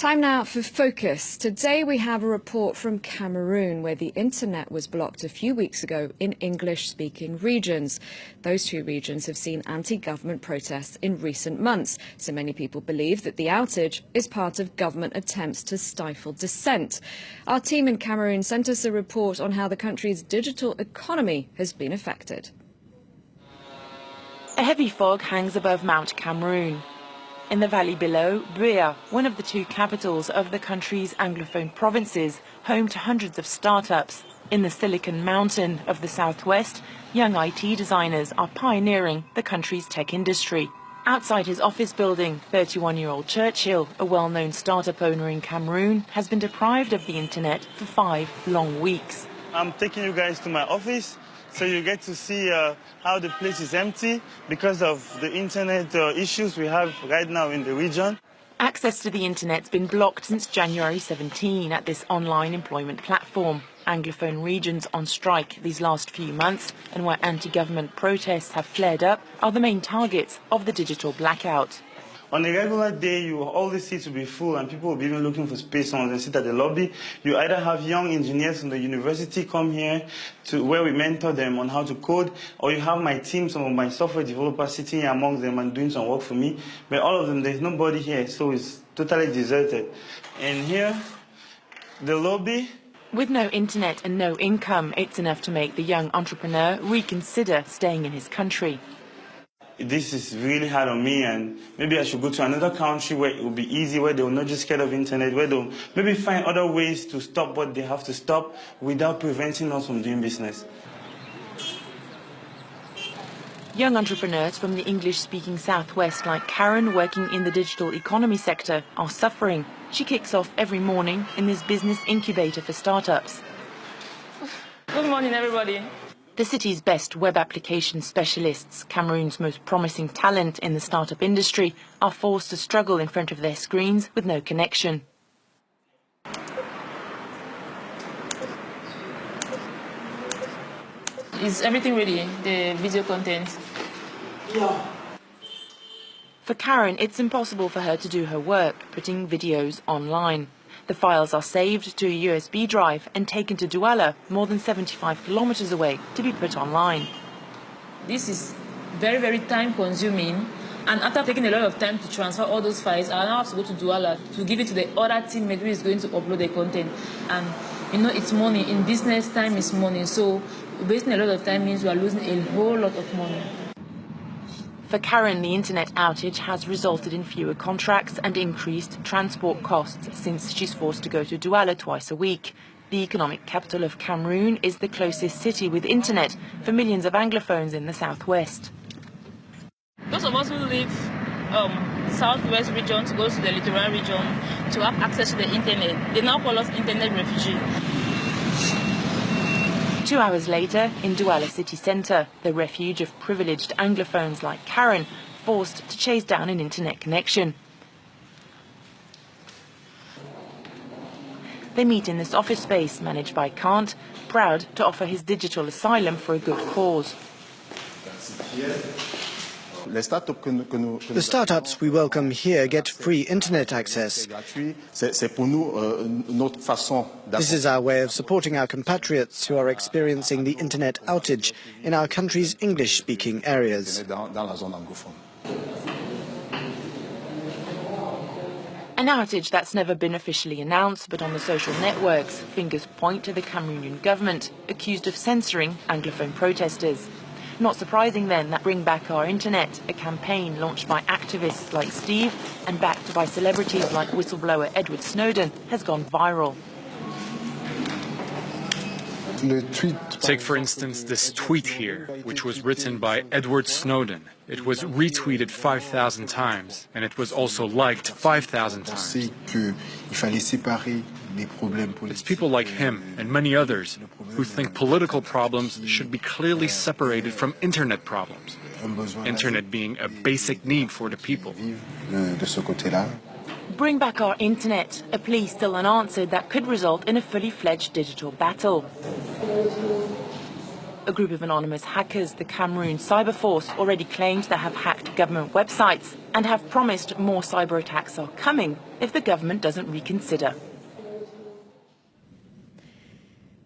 Time now for Focus. Today we have a report from Cameroon, where the internet was blocked a few weeks ago in English-speaking regions. Those two regions have seen anti-government protests in recent months, so many people believe that the outage is part of government attempts to stifle dissent. Our team in Cameroon sent us a report on how the country's digital economy has been affected. A heavy fog hangs above Mount Cameroon. In the valley below, Buea, one of the two capitals of the country's Anglophone provinces, home to hundreds of startups. In the Silicon Mountain of the southwest, young IT designers are pioneering the country's tech industry. Outside his office building, 31-year-old Churchill, a well-known startup owner in Cameroon, has been deprived of the internet for 5 long weeks. I'm taking you guys to my office, so you get to see how the place is empty because of the internet issues we have right now in the region. Access to the internet's been blocked since January 17 at this online employment platform. Anglophone regions on strike these last few months, and where anti-government protests have flared up, are the main targets of the digital blackout. On a regular day, you always see to be full, and people will be even looking for space on and sit at the lobby. You either have young engineers from the university come here to where we mentor them on how to code, or you have my team, some of my software developers sitting here among them and doing some work for me. But all of them, there's nobody here, so it's totally deserted. And here, the lobby. With no internet and no income, it's enough to make the young entrepreneur reconsider staying in his country. This is really hard on me, and maybe I should go to another country where it will be easy, where they will not just scared of internet, where they'll maybe find other ways to stop what they have to stop without preventing us from doing business. Young entrepreneurs from the English-speaking southwest, like Karen, working in the digital economy sector, are suffering. She kicks off every morning in this business incubator for startups. Good morning, everybody. The city's best web application specialists, Cameroon's most promising talent in the startup industry, are forced to struggle in front of their screens with no connection. Is everything ready, the video content? Yeah. For Karen, it's impossible for her to do her work, putting videos online. The files are saved to a USB drive and taken to Douala, more than 75 kilometers away, to be put online. This is very, very time-consuming, and after taking a lot of time to transfer all those files, I now have to go to Douala to give it to the other teammate who is going to upload the content. And you know, it's money. In business, time is money. So wasting a lot of time means we are losing a whole lot of money. For Karen, the internet outage has resulted in fewer contracts and increased transport costs since she's forced to go to Douala twice a week. The economic capital of Cameroon is the closest city with internet for millions of Anglophones in the southwest. Those of us who live southwest region to go to the littoral region to have access to the internet, they now call us internet refugee. 2 hours later, in Douala city centre, the refuge of privileged Anglophones like Karen, forced to chase down an internet connection. They meet in this office space managed by Kant, proud to offer his digital asylum for a good cause. The startups we welcome here get free internet access. This is our way of supporting our compatriots who are experiencing the internet outage in our country's English-speaking areas. An outage that's never been officially announced, but on the social networks, fingers point to the Cameroonian government, accused of censoring Anglophone protesters. Not surprising then that Bring Back Our Internet, a campaign launched by activists like Steve and backed by celebrities like whistleblower Edward Snowden, has gone viral. Take, for instance, this tweet here, which was written by Edward Snowden. It was retweeted 5,000 times, and it was also liked 5,000 times. It's people like him and many others who think political problems should be clearly separated from internet problems. Internet being a basic need for the people. Bring Back Our Internet, a plea still unanswered that could result in a fully fledged digital battle. A group of anonymous hackers, the Cameroon Cyber Force, already claims to have hacked government websites and have promised more cyber attacks are coming if the government doesn't reconsider.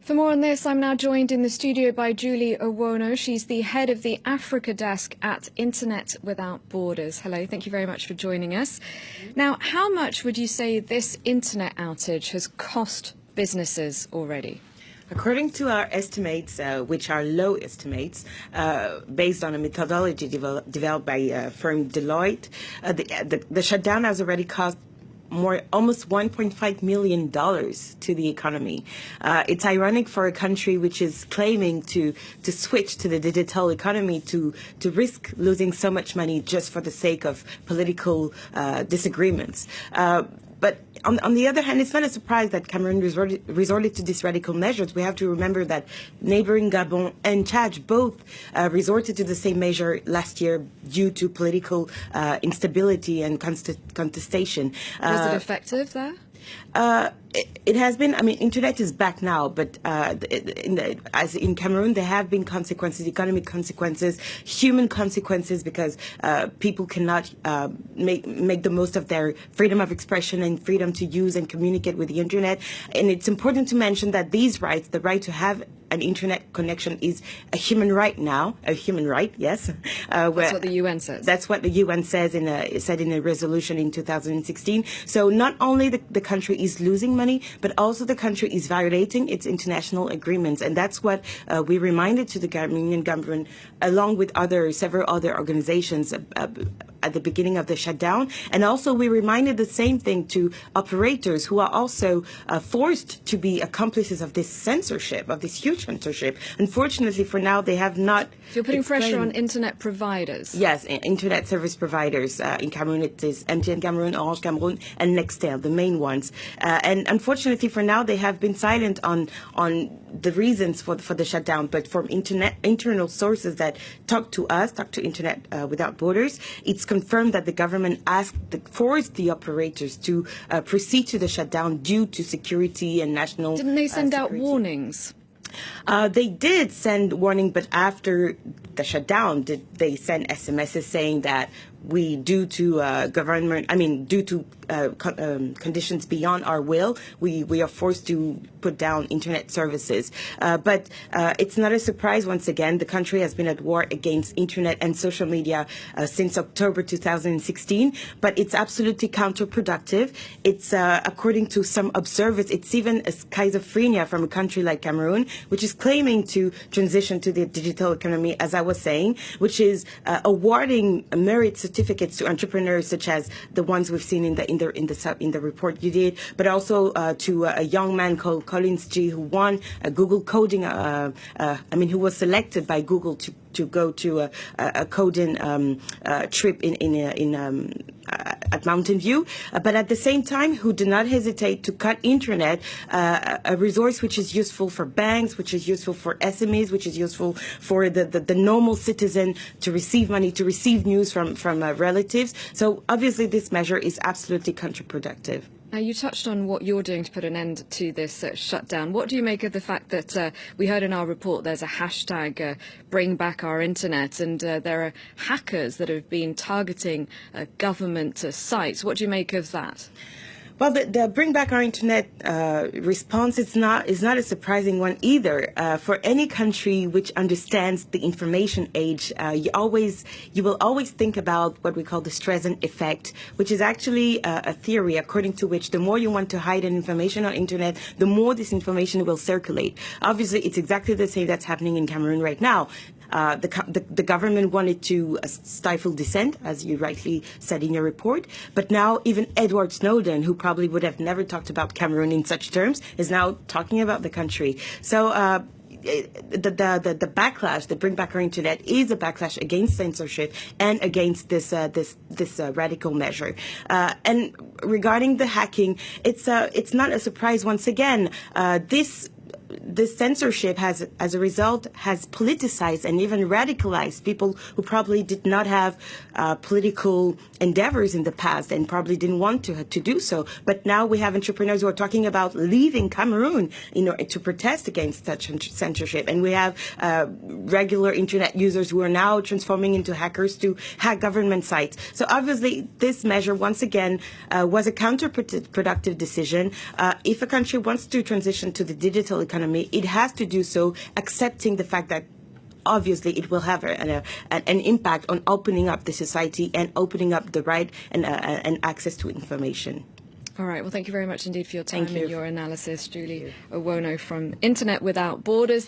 For more on this, I'm now joined in the studio by Julie Owono. She's the head of the Africa desk at Internet Without Borders. Hello, thank you very much for joining us. Now, how much would you say this internet outage has cost businesses already? According to our estimates, which are low estimates, based on a methodology developed by firm Deloitte, the shutdown has already cost almost $1.5 million to the economy. It's ironic for a country which is claiming to switch to the digital economy to risk losing so much money just for the sake of political disagreements. But on the other hand, it's not a surprise that Cameroon resorted to these radical measures. We have to remember that neighboring Gabon and Chad both resorted to the same measure last year due to political instability and contestation. Was it effective there? It has been. I mean, internet is back now, but as in Cameroon, there have been consequences, economic consequences, human consequences, because people cannot make the most of their freedom of expression and freedom to use and communicate with the internet. And it's important to mention that these rights, the right to have an internet connection, is a human right now, a human right, yes. That's what the UN says. That's what the UN says said in a resolution in 2016. So not only the country is losing money, but also the country is violating its international agreements. And that's what we reminded to the Cameroonian government, along with several other organizations at the beginning of the shutdown. And also we reminded the same thing to operators who are also forced to be accomplices of this censorship, of this huge censorship. Unfortunately, for now, they have not. So you're putting pressure on internet providers? Yes, internet service providers. In Cameroon, it is MTN Cameroon, Orange Cameroon, and Nextel, the main ones. And unfortunately, for now, they have been silent on the reasons for the shutdown. But from internal sources that talk to Internet Without Borders, it's confirmed that the government forced the operators to proceed to the shutdown due to security and national. Didn't they send out security. warnings? They did send warning, but after the shutdown, they sent SMSs saying that due to conditions beyond our will, we are forced to put down internet services. But it's not a surprise. Once again, the country has been at war against internet and social media since October 2016. But it's absolutely counterproductive. It's according to some observers, it's even a schizophrenia from a country like Cameroon, which is claiming to transition to the digital economy, as I was saying, which is awarding merit certificates to entrepreneurs such as the ones we've seen in the report you did, but also to a young man called Collins G, who won a Google coding. Who was selected by Google to go to a coding trip at Mountain View, but at the same time, who did not hesitate to cut internet, a resource which is useful for banks, which is useful for SMEs, which is useful for the normal citizen to receive money, to receive news from relatives. So obviously this measure is absolutely counterproductive. Now, you touched on what you're doing to put an end to this shutdown. What do you make of the fact that we heard in our report there's a hashtag, Bring Back Our Internet, and there are hackers that have been targeting government sites? What do you make of that? Well, the Bring Back Our Internet response is not a surprising one either. For any country which understands the information age, you will always think about what we call the Streisand effect, which is actually a theory according to which the more you want to hide an information on internet, the more this information will circulate. Obviously, it's exactly the same that's happening in Cameroon right now. The government wanted to stifle dissent, as you rightly said in your report. But now even Edward Snowden, who probably would have never talked about Cameroon in such terms, is now talking about the country. So the backlash, the Bring Back Our Internet, is a backlash against censorship and against this radical measure. And regarding the hacking, it's not a surprise once again. This this censorship has, as a result, has politicized and even radicalized people who probably did not have political endeavors in the past and probably didn't want to do so. But now we have entrepreneurs who are talking about leaving Cameroon in order to protest against such censorship. And we have regular internet users who are now transforming into hackers to hack government sites. So obviously, this measure, once again, was a counterproductive decision. If a country wants to transition to the digital economy, it has to do so accepting the fact that obviously it will have an impact on opening up the society and opening up the right and access to information. All right. Well, thank you very much indeed for your time and your analysis, Julie Owono from Internet Without Borders.